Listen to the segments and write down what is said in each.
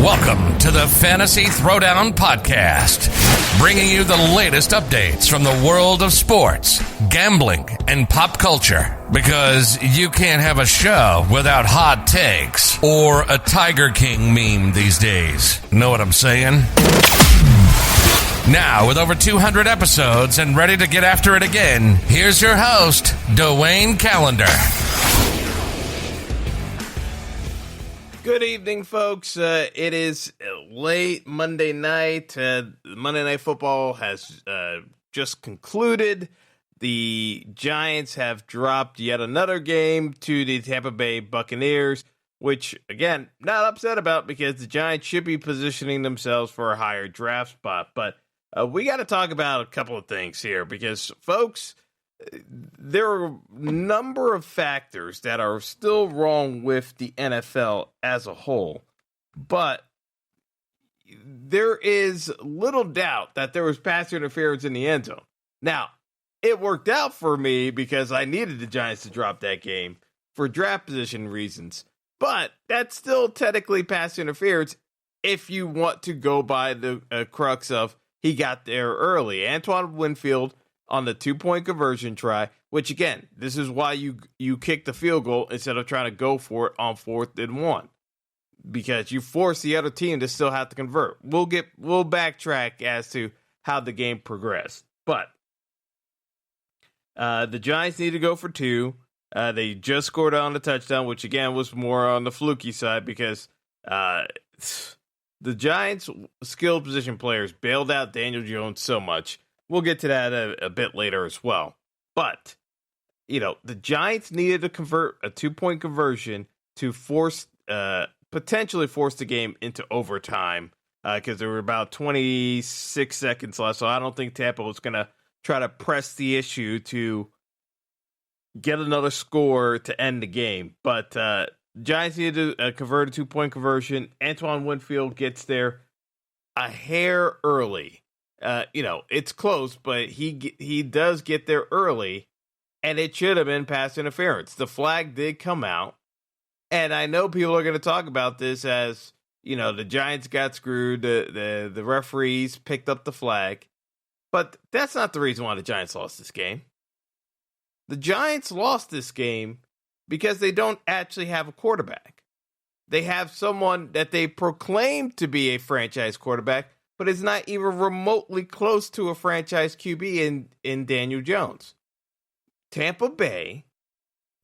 Welcome to the Fantasy Throwdown Podcast, bringing you the latest updates from the world of sports, gambling, and pop culture. Because you can't have a show without hot takes or a Tiger King meme these days. Know what I'm saying? Now, with over 200 episodes and ready to get after it again, here's your host, Dwayne Callender. Good evening, folks. It is late Monday night. Monday Night Football has just concluded. The Giants have dropped yet another game to the Tampa Bay Buccaneers, which, again, not upset about because the Giants should be positioning themselves for a higher draft spot. But we got to talk about a couple of things here because, folks, there are a number of factors that are still wrong with the NFL as a whole, but there is little doubt that there was pass interference in the end zone. Now, it worked out for me because I needed the Giants to drop that game for draft position reasons, but that's still technically pass interference if you want to go by the crux of he got there early. Antoine Winfield on the 2-point conversion try, which, again, this is why you kick the field goal instead of trying to go for it on 4th and 1, because you force the other team to still have to convert. We'll backtrack as to how the game progressed, but the Giants need to go for 2. They just scored on the touchdown, which, again, was more on the fluky side because the Giants' skilled position players bailed out Daniel Jones so much. We'll get to that a bit later as well. But, the Giants needed to convert a 2-point conversion to potentially force the game into overtime because there were about 26 seconds left. So I don't think Tampa was going to try to press the issue to get another score to end the game. But Giants needed to convert a 2-point conversion. Antoine Winfield gets there a hair early. It's close, but he does get there early, and it should have been pass interference. The flag did come out, and I know people are going to talk about this as, the Giants got screwed, the referees picked up the flag, but that's not the reason why the Giants lost this game. The Giants lost this game because they don't actually have a quarterback. They have someone that they proclaim to be a franchise quarterback, but is not even remotely close to a franchise QB in Daniel Jones. Tampa Bay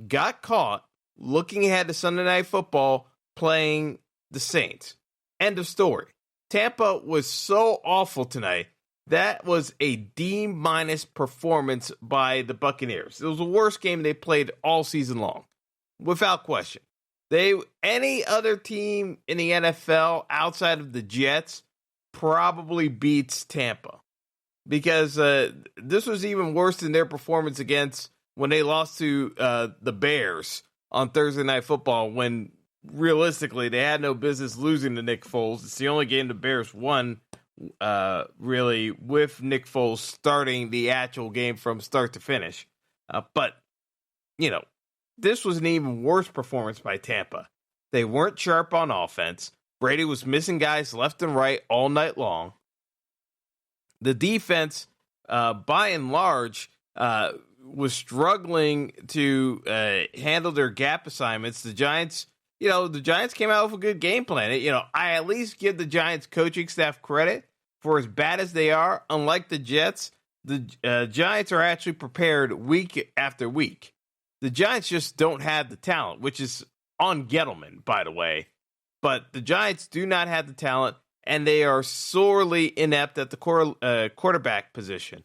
got caught looking ahead to Sunday Night Football playing the Saints. End of story. Tampa was so awful tonight. That was a D- performance by the Buccaneers. It was the worst game they played all season long, without question. Any other team in the NFL outside of the Jets probably beats Tampa because this was even worse than their performance against when they lost to the Bears on Thursday Night Football, when realistically they had no business losing to Nick Foles. It's the only game the Bears won really with Nick Foles starting the actual game from start to finish. But this was an even worse performance by Tampa. They weren't sharp on offense. Brady was missing guys left and right all night long. The defense, by and large, was struggling to handle their gap assignments. The Giants came out with a good game plan. I at least give the Giants coaching staff credit for as bad as they are. Unlike the Jets, the Giants are actually prepared week after week. The Giants just don't have the talent, which is on Gettleman, by the way. But the Giants do not have the talent, and they are sorely inept at the quarterback position.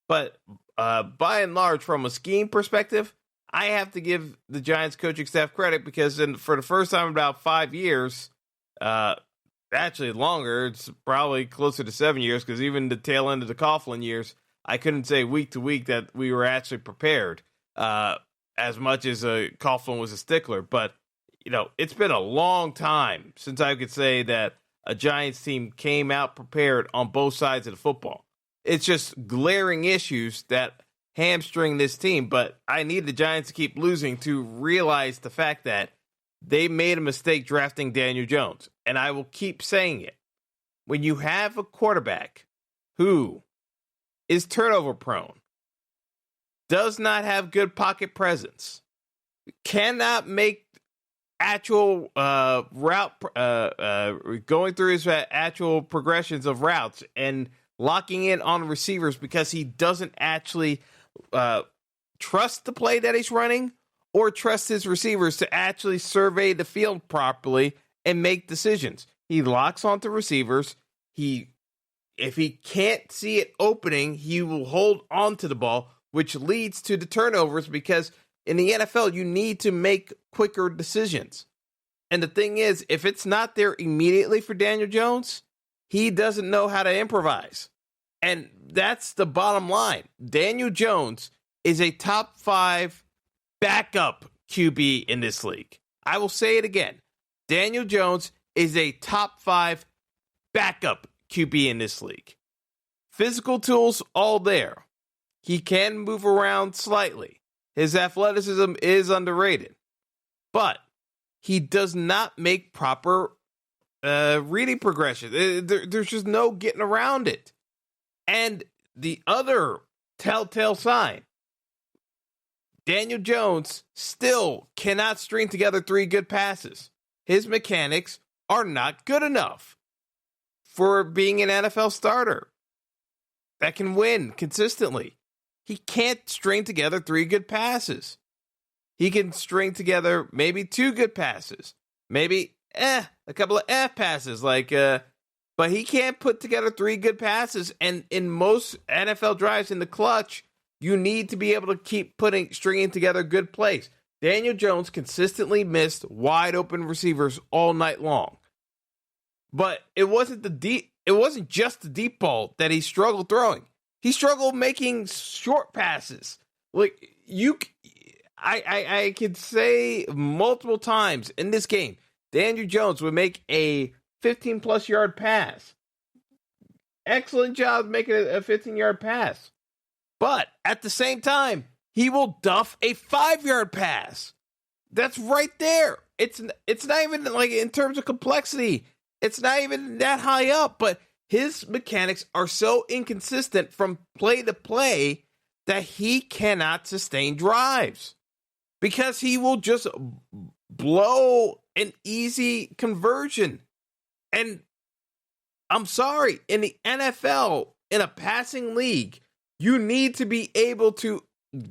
But by and large, from a scheme perspective, I have to give the Giants coaching staff credit because for the first time in about 5 years, actually longer, it's probably closer to 7 years, because even the tail end of the Coughlin years, I couldn't say week to week that we were actually prepared as much as Coughlin was a stickler. But it's been a long time since I could say that a Giants team came out prepared on both sides of the football. It's just glaring issues that hamstring this team, but I need the Giants to keep losing to realize the fact that they made a mistake drafting Daniel Jones. And I will keep saying it. When you have a quarterback who is turnover prone, does not have good pocket presence, cannot make actual going through his actual progressions of routes and locking in on receivers because he doesn't actually trust the play that he's running or trust his receivers to actually survey the field properly and make decisions. He locks onto receivers. If he can't see it opening, he will hold on to the ball, which leads to the turnovers because in the NFL, you need to make quicker decisions. And the thing is, if it's not there immediately for Daniel Jones, he doesn't know how to improvise. And that's the bottom line. Daniel Jones is a top 5 backup QB in this league. I will say it again. Daniel Jones is a top 5 backup QB in this league. Physical tools all there. He can move around slightly. His athleticism is underrated. But he does not make proper reading progression. There's just no getting around it. And the other telltale sign, Daniel Jones still cannot string together 3 good passes. His mechanics are not good enough for being an NFL starter that can win consistently. He can't string together 3 good passes. He can string together maybe 2 good passes, maybe a couple of passes, but he can't put together 3 good passes. And in most NFL drives in the clutch, you need to be able to keep stringing together good plays. Daniel Jones consistently missed wide open receivers all night long. But it wasn't just the deep ball that he struggled throwing. He struggled making short passes. I could say multiple times in this game, Daniel Jones would make a 15-plus yard pass. Excellent job making a 15-yard pass. But at the same time, he will duff a 5-yard pass. That's right there. It's not even like in terms of complexity. It's not even that high up, but his mechanics are so inconsistent from play to play that he cannot sustain drives because he will just blow an easy conversion. And I'm sorry, in the NFL, in a passing league, you need to be able to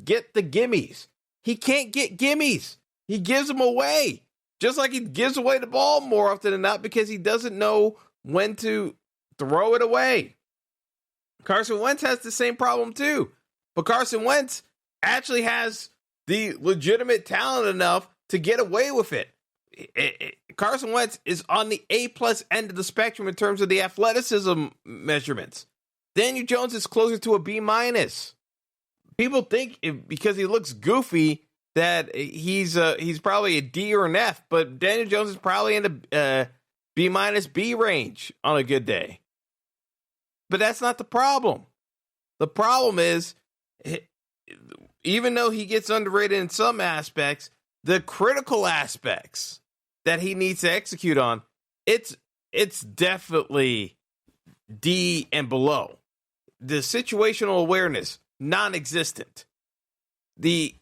get the gimmies. He can't get gimmies. He gives them away. Just like he gives away the ball more often than not because he doesn't know when to throw it away. Carson Wentz has the same problem too. But Carson Wentz actually has the legitimate talent enough to get away with it. Carson Wentz is on the A-plus end of the spectrum in terms of the athleticism measurements. Daniel Jones is closer to a B-. People think because he looks goofy that he's probably a D or an F, but Daniel Jones is probably in the B- B range on a good day. But that's not the problem. The problem is, even though he gets underrated in some aspects, the critical aspects that he needs to execute on, it's definitely D and below. The situational awareness, non-existent. The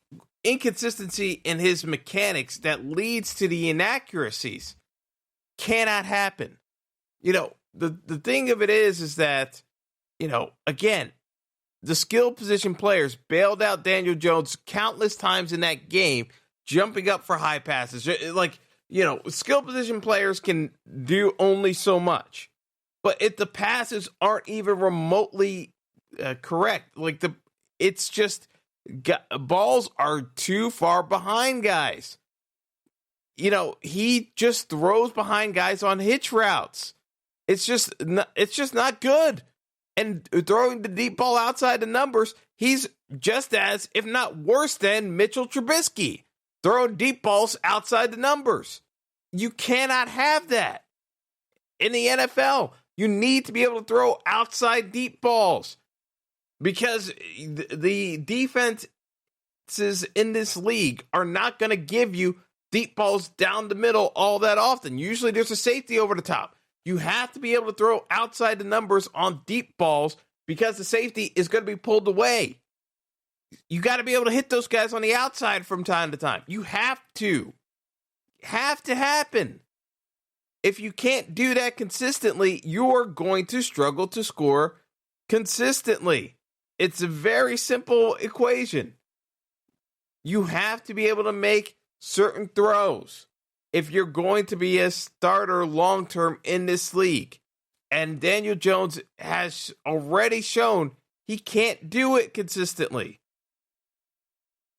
inconsistency in his mechanics that leads to the inaccuracies cannot happen. The thing of it is that, again, the skill position players bailed out Daniel Jones countless times in that game, jumping up for high passes. Skill position players can do only so much. But if the passes aren't even remotely correct, it's just balls are too far behind guys. He just throws behind guys on hitch routes. It's just not good. And throwing the deep ball outside the numbers, he's just as, if not worse than, Mitchell Trubisky. Throwing deep balls outside the numbers. You cannot have that. In the NFL, you need to be able to throw outside deep balls. Because the defenses in this league are not going to give you deep balls down the middle all that often. Usually there's a safety over the top. You have to be able to throw outside the numbers on deep balls because the safety is going to be pulled away. You got to be able to hit those guys on the outside from time to time. You have to. Have to happen. If you can't do that consistently, you're going to struggle to score consistently. It's a very simple equation. You have to be able to make certain throws if you're going to be a starter long-term in this league. And Daniel Jones has already shown he can't do it consistently.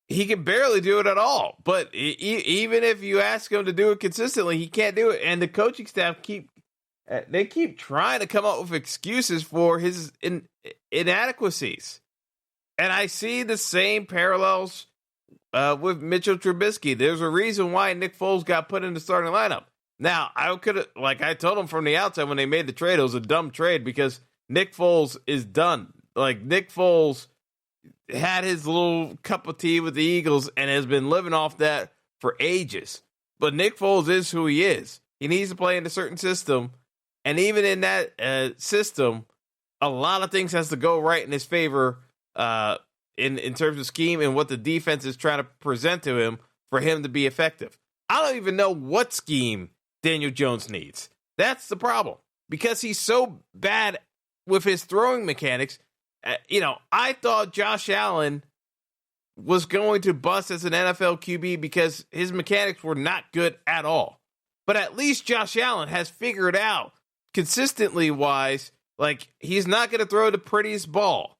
He can barely do it at all. But even if you ask him to do it consistently, he can't do it. And the coaching staff keep trying to come up with excuses for his inadequacies. And I see the same parallels with Mitchell Trubisky. There's a reason why Nick Foles got put in the starting lineup. Now, I told him from the outset when they made the trade, it was a dumb trade because Nick Foles is done. Like, Nick Foles had his little cup of tea with the Eagles and has been living off that for ages. But Nick Foles is who he is. He needs to play in a certain system. And even in that system, a lot of things has to go right in his favor in terms of scheme and what the defense is trying to present to him for him to be effective. I don't even know what scheme Daniel Jones needs. That's the problem. Because he's so bad with his throwing mechanics. I thought Josh Allen was going to bust as an NFL QB because his mechanics were not good at all. But at least Josh Allen has figured out consistently wise, like he's not going to throw the prettiest ball.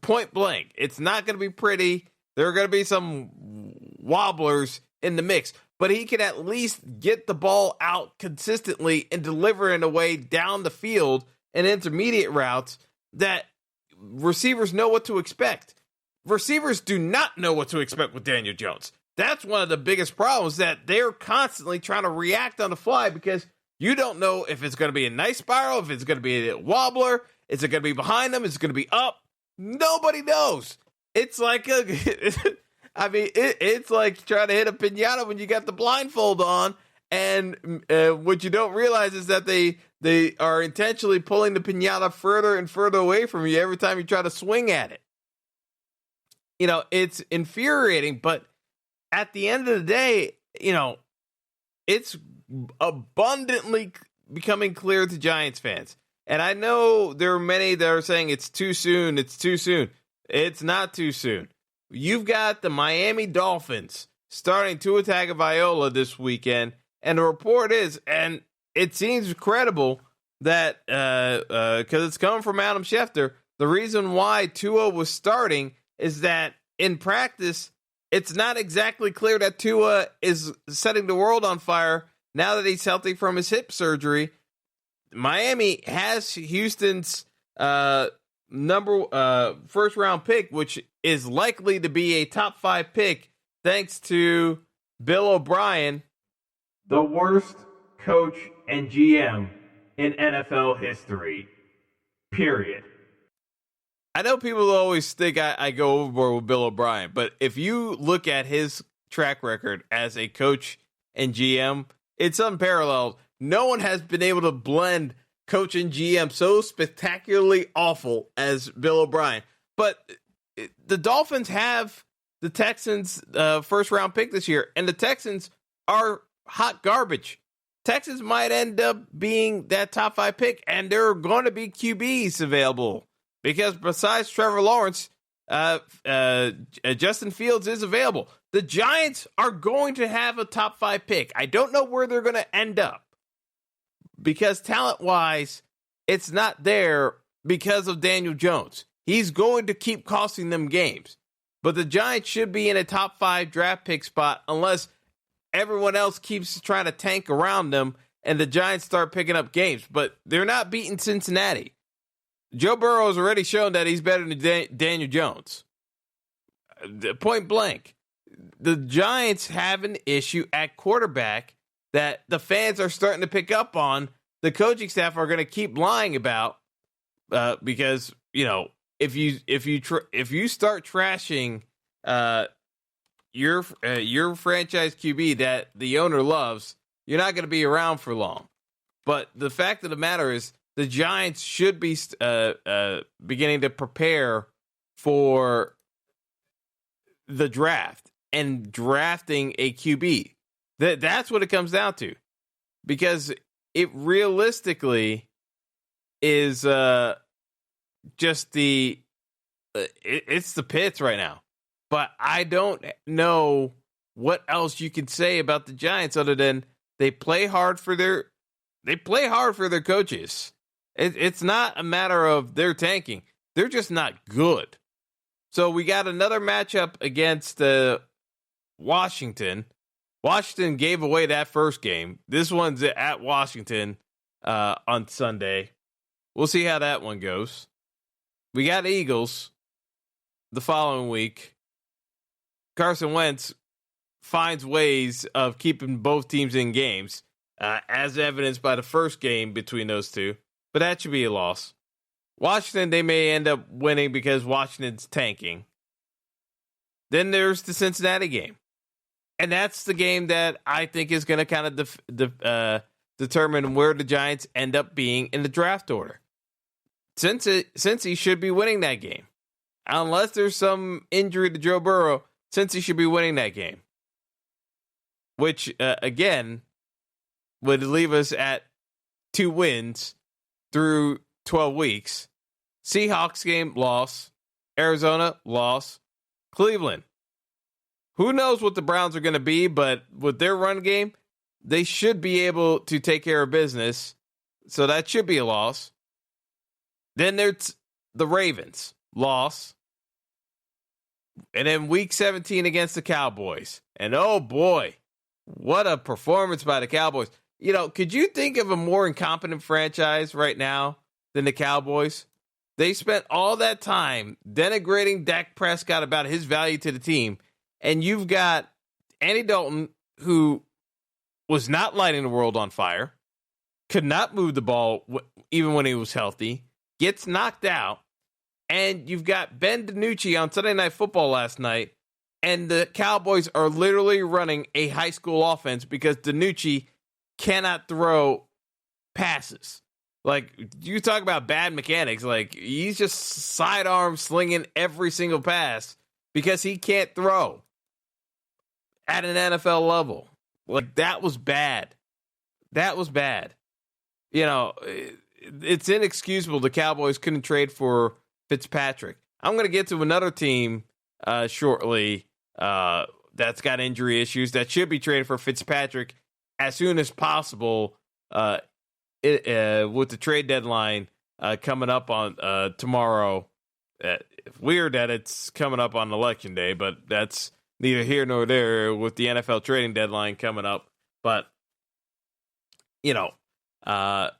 Point blank. It's not going to be pretty. There are going to be some wobblers in the mix. But he can at least get the ball out consistently and deliver in a way down the field and intermediate routes that receivers know what to expect. Receivers do not know what to expect with Daniel Jones. That's one of the biggest problems, that they're constantly trying to react on the fly because you don't know if it's going to be a nice spiral, if it's going to be a wobbler, is it going to be behind them, is it going to be up? Nobody knows. It's like it's like trying to hit a piñata when you got the blindfold on, and what you don't realize is that they are intentionally pulling the piñata further and further away from you every time you try to swing at it. It's infuriating, but at the end of the day, it's abundantly becoming clear to Giants fans. And I know there are many that are saying it's too soon. It's not too soon. You've got the Miami Dolphins starting Tua Tagovailoa this weekend. And the report is, and it seems credible that, because it's coming from Adam Schefter, the reason why Tua was starting is that in practice, it's not exactly clear that Tua is setting the world on fire now that he's healthy from his hip surgery. Miami has Houston's first round pick, which is likely to be a top 5 pick thanks to Bill O'Brien, the worst coach and GM in NFL history, period. I know people always think I go overboard with Bill O'Brien, but if you look at his track record as a coach and GM, it's unparalleled. No one has been able to blend coach and GM so spectacularly awful as Bill O'Brien. But the Dolphins have the Texans' first round pick this year, and the Texans are hot garbage. Texans might end up being that top 5 pick, and there are going to be QBs available because besides Trevor Lawrence, Justin Fields is available. The Giants are going to have a top 5 pick. I don't know where they're going to end up because talent-wise, it's not there because of Daniel Jones. He's going to keep costing them games. But the Giants should be in a top 5 draft pick spot unless everyone else keeps trying to tank around them and the Giants start picking up games. But they're not beating Cincinnati. Joe Burrow has already shown that he's better than Daniel Jones. Point blank. The Giants have an issue at quarterback that the fans are starting to pick up on. The coaching staff are going to keep lying about because, if you start trashing your franchise QB that the owner loves, you're not going to be around for long. But the fact of the matter is, the Giants should be beginning to prepare for the draft and drafting a QB. That's what it comes down to, because it realistically is just it's the pits right now. But I don't know what else you can say about the Giants other than they play hard for their coaches. It's not a matter of they're tanking. They're just not good. So we got another matchup against Washington. Washington gave away that first game. This one's at Washington on Sunday. We'll see how that one goes. We got Eagles the following week. Carson Wentz finds ways of keeping both teams in games, as evidenced by the first game between those two. But that should be a loss. Washington, they may end up winning because Washington's tanking. Then there's the Cincinnati game. And that's the game that I think is going to kind of determine where the Giants end up being in the draft order. Cincy should be winning that game. Unless there's some injury to Joe Burrow, Cincy should be winning that game. Which, again, would leave us at 2 wins through 12 weeks. Seahawks game, loss. Arizona, loss. Cleveland. Who knows what the Browns are going to be, but with their run game, they should be able to take care of business. So that should be a loss. Then there's the Ravens, loss. And then week 17 against the Cowboys. And oh boy, what a performance by the Cowboys. You know, could you think of a more incompetent franchise right now than the Cowboys? They spent all that time denigrating Dak Prescott about his value to the team. And you've got Andy Dalton, who was not lighting the world on fire, could not move the ball even when he was healthy, gets knocked out. And you've got Ben DiNucci on Sunday Night Football last night, and the Cowboys are literally running a high school offense because DiNucci cannot throw passes. Like, you talk about bad mechanics. Like, he's just sidearm slinging every single pass because he can't throw at an NFL level. Like, that was bad. That was bad. You know, it's inexcusable the Cowboys couldn't trade for Fitzpatrick. I'm going to get to another team shortly that's got injury issues that should be traded for Fitzpatrick as soon as possible with the trade deadline coming up on tomorrow. Weird that it's coming up on Election Day, but that's neither here nor there with the NFL trading deadline coming up. But, you know, I'll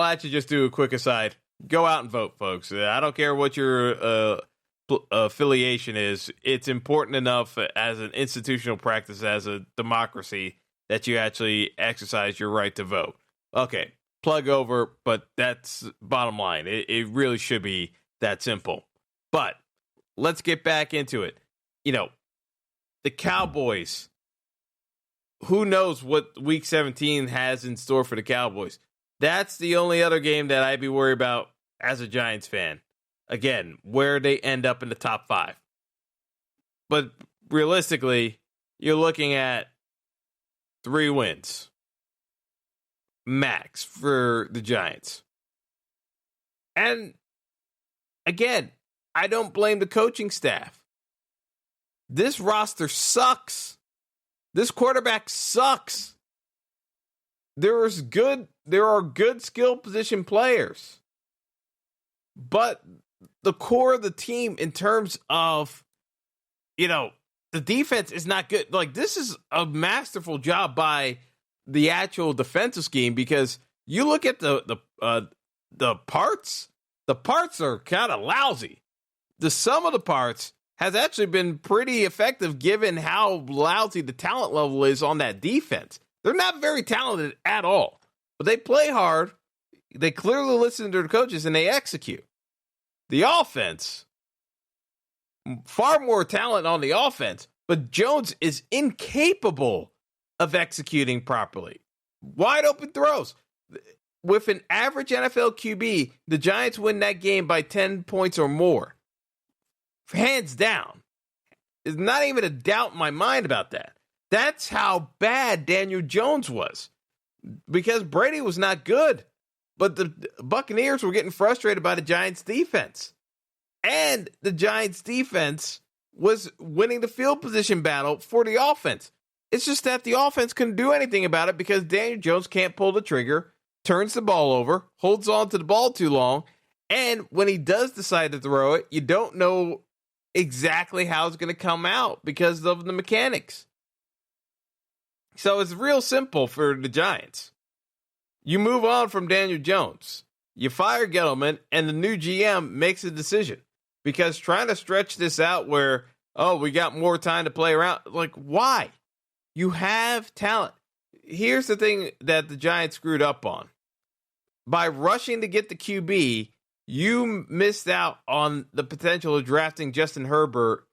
actually just do a quick aside. Go out and vote, folks. I don't care what your affiliation is. It's important enough as an institutional practice, as a democracy, that you actually exercise your right to vote. Okay, plug over, but that's bottom line. It really should be that simple. But let's get back into it. You know, the Cowboys, who knows what Week 17 has in store for the Cowboys? That's the only other game that I'd be worried about as a Giants fan. Again, where they end up in the top 5. But realistically, you're looking at 3 wins max for the Giants. And again, I don't blame the coaching staff. This roster sucks. This quarterback sucks. There are good skill position players. But the core of the team, in terms of, you know, the defense is not good. Like, this is a masterful job by the actual defensive scheme, because you look at the parts. The parts are kind of lousy. The sum of the parts has actually been pretty effective given how lousy the talent level is on that defense. They're not very talented at all, but they play hard. They clearly listen to their coaches and they execute. The offense, far more talent on the offense, but Jones is incapable of executing properly. Wide open throws. With an average NFL QB, the Giants win that game by 10 points or more. Hands down. There's not even a doubt in my mind about that. That's how bad Daniel Jones was. Because Brady was not good. But the Buccaneers were getting frustrated by the Giants' defense. And the Giants' defense was winning the field position battle for the offense. It's just that the offense couldn't do anything about it because Daniel Jones can't pull the trigger, turns the ball over, holds on to the ball too long, and when he does decide to throw it, you don't know exactly how it's going to come out because of the mechanics. So it's real simple for the Giants. You move on from Daniel Jones. You fire Gettleman, and the new GM makes a decision. Because trying to stretch this out where, we got more time to play around, like, why? You have talent. Here's the thing that the Giants screwed up on. By rushing to get the QB, you missed out on the potential of drafting Justin Herbert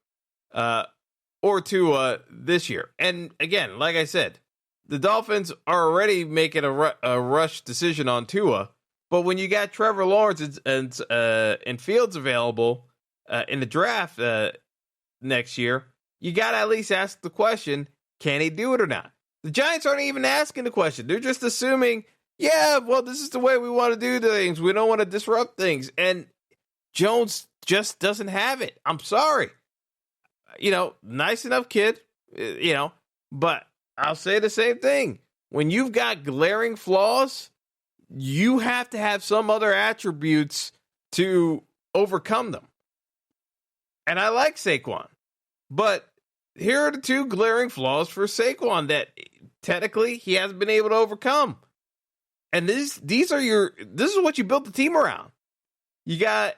or Tua this year. And again, like I said, the Dolphins are already making a rush decision on Tua. But when you got Trevor Lawrence and Fields available in the draft next year, you got to at least ask the question, can he do it or not? The Giants aren't even asking the question. They're just assuming, this is the way we want to do things. We don't want to disrupt things. And Jones just doesn't have it. I'm sorry. Nice enough kid, but I'll say the same thing. When you've got glaring flaws, you have to have some other attributes to overcome them. And I like Saquon, but here are the two glaring flaws for Saquon that technically he hasn't been able to overcome. And this is what you built the team around. You got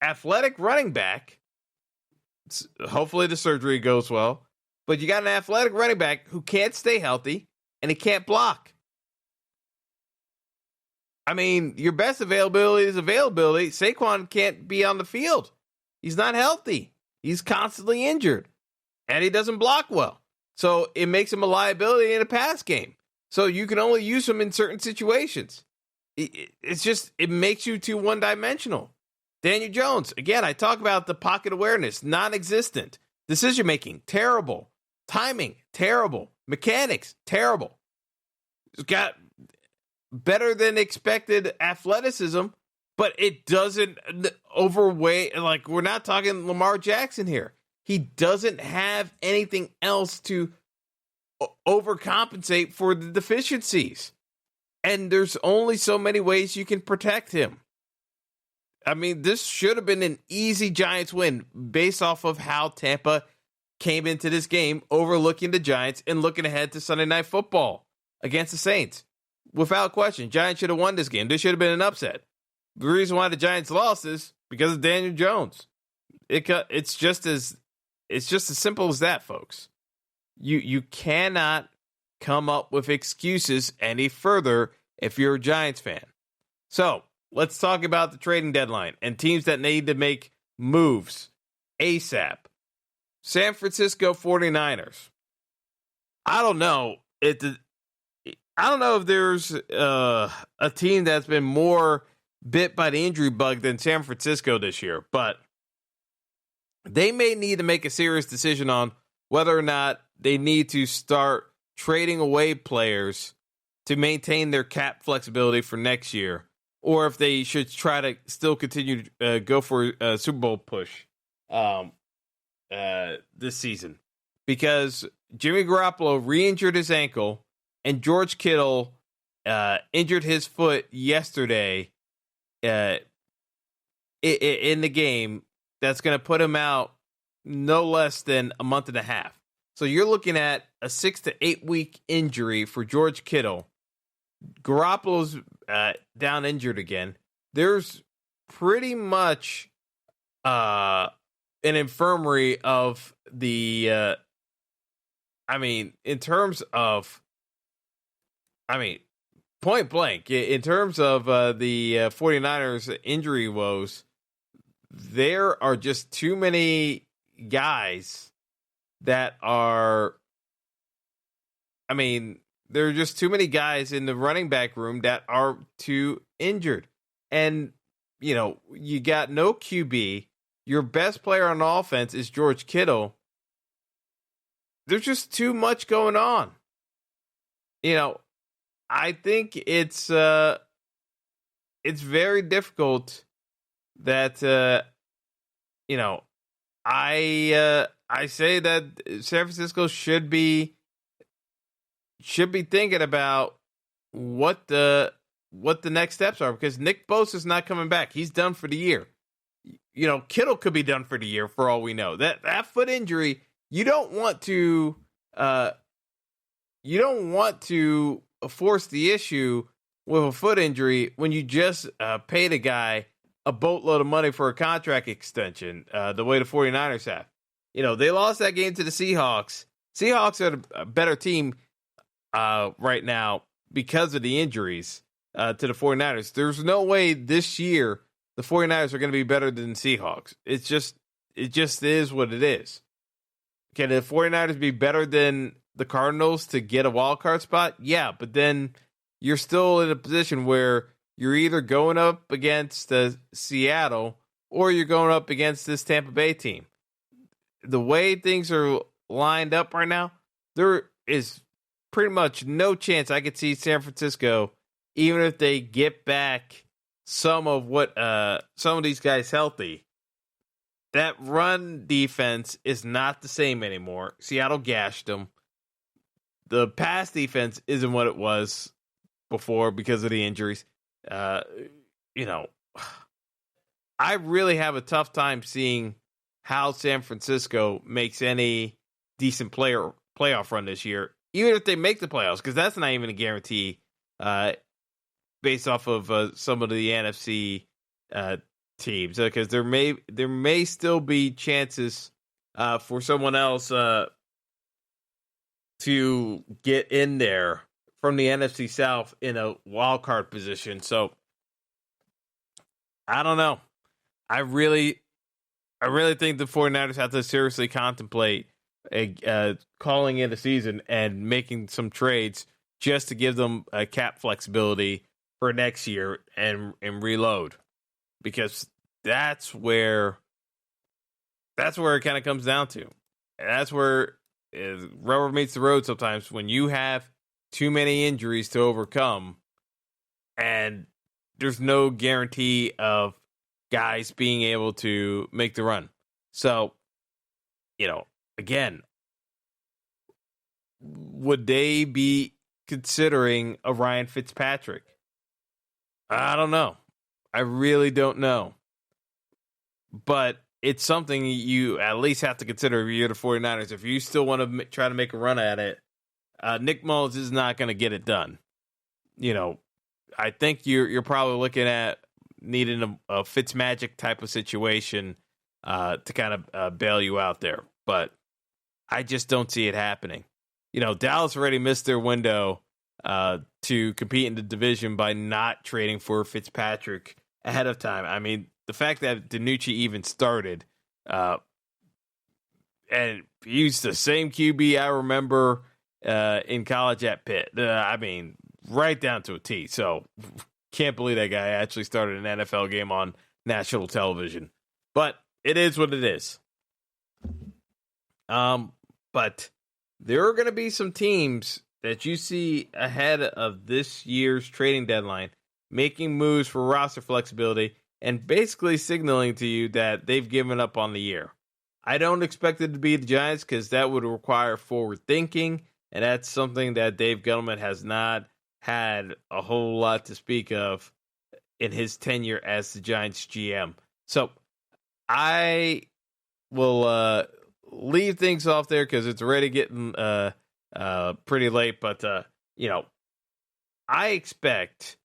athletic running back. Hopefully the surgery goes well. But you got an athletic running back who can't stay healthy and he can't block. I mean, your best availability is availability. Saquon can't be on the field. He's not healthy. He's constantly injured. And he doesn't block well. So it makes him a liability in a pass game. So you can only use him in certain situations. It makes you too one-dimensional. Daniel Jones, again, I talk about the pocket awareness, non-existent. Decision-making, terrible. Timing, terrible. Mechanics, terrible. He's got better than expected athleticism, but it doesn't overweigh. Like, we're not talking Lamar Jackson here. He doesn't have anything else to overcompensate for the deficiencies. And there's only so many ways you can protect him. I mean, this should have been an easy Giants win based off of how Tampa came into this game, overlooking the Giants and looking ahead to Sunday Night Football against the Saints. Without question, Giants should have won this game. This should have been an upset. The reason why the Giants lost is because of Daniel Jones. It's just as simple as that, folks. You cannot come up with excuses any further if you're a Giants fan. So let's talk about the trading deadline and teams that need to make moves ASAP. San Francisco 49ers. I don't know if there's a team that's been more bit by the injury bug than San Francisco this year, but they may need to make a serious decision on whether or not they need to start trading away players to maintain their cap flexibility for next year, or if they should try to still continue to go for a Super Bowl push this season. Because Jimmy Garoppolo re-injured his ankle, and George Kittle injured his foot yesterday in the game. That's going to put him out no less than a month and a half. So you're looking at a 6 to 8 week injury for George Kittle. Garoppolo's down injured again. There's pretty much an infirmary of the, in terms of, point blank, in terms of the 49ers injury woes, there are just too many guys that are, I mean, there are just too many guys in the running back room that are too injured. And, you got no QB. Your best player on offense is George Kittle. There's just too much going on. I think it's very difficult that I say that San Francisco should be thinking about what the next steps are, because Nick Bosa's not coming back. He's done for the year. Kittle could be done for the year for all we know. That foot injury, you don't want to force the issue with a foot injury when you just paid a guy a boatload of money for a contract extension, the way the 49ers have. They lost that game to the Seahawks. Seahawks are a better team right now because of the injuries to the 49ers. There's no way this year the 49ers are going to be better than the Seahawks. It just is what it is. Can the 49ers be better than the Cardinals to get a wild card spot? Yeah, but then you're still in a position where you're either going up against Seattle or you're going up against this Tampa Bay team. The way things are lined up right now, there is pretty much no chance I could see San Francisco, even if they get back some of these guys healthy. That run defense is not the same anymore. Seattle gashed them. The pass defense isn't what it was before because of the injuries. I really have a tough time seeing how San Francisco makes any decent playoff run this year, even if they make the playoffs, because that's not even a guarantee based off of some of the NFC teams, because there may still be chances for someone else to get in there from the NFC South in a wild card position. So I don't know. I really think the 49ers have to seriously contemplate calling in a season and making some trades just to give them cap flexibility for next year and reload, because that's where it kind of comes down to. And that's where rubber meets the road sometimes, when you have too many injuries to overcome and there's no guarantee of guys being able to make the run. So, again, would they be considering a Ryan Fitzpatrick? I don't know. I really don't know. But it's something you at least have to consider if you're the 49ers. If you still want to try to make a run at it, Nick Mullins is not going to get it done. I think you're probably looking at needing a Fitzmagic type of situation to kind of bail you out there. But I just don't see it happening. Dallas already missed their window to compete in the division by not trading for Fitzpatrick ahead of time. I mean, the fact that DiNucci even started, and he's the same QB I remember in college at Pitt. I mean, right down to a T. So can't believe that guy actually started an NFL game on national television. But it is what it is. But there are going to be some teams that you see ahead of this year's trading deadline making moves for roster flexibility and basically signaling to you that they've given up on the year. I don't expect it to be the Giants, because that would require forward thinking, and that's something that Dave Gettleman has not had a whole lot to speak of in his tenure as the Giants GM. So I will leave things off there because it's already getting pretty late. But, I expect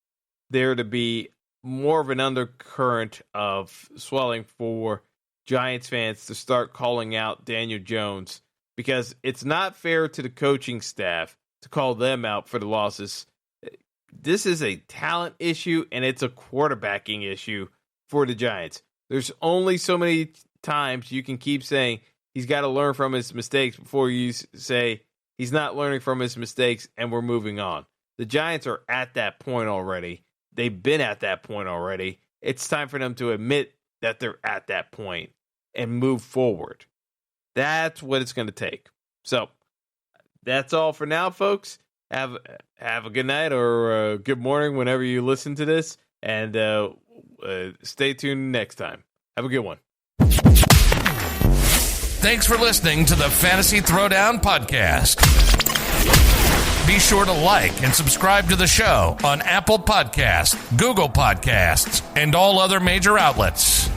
there to be more of an undercurrent of swelling for Giants fans to start calling out Daniel Jones, because it's not fair to the coaching staff to call them out for the losses. This is a talent issue, and it's a quarterbacking issue for the Giants. There's only so many times you can keep saying he's got to learn from his mistakes before you say he's not learning from his mistakes and we're moving on. The Giants are at that point already. They've been at that point already. It's time for them to admit that they're at that point and move forward. That's what it's going to take. So that's all for now, folks. Have a good night or good morning whenever you listen to this, and stay tuned next time. Have a good one. Thanks for listening to the Fantasy Throwdown Podcast. Be sure to like and subscribe to the show on Apple Podcasts, Google Podcasts, and all other major outlets.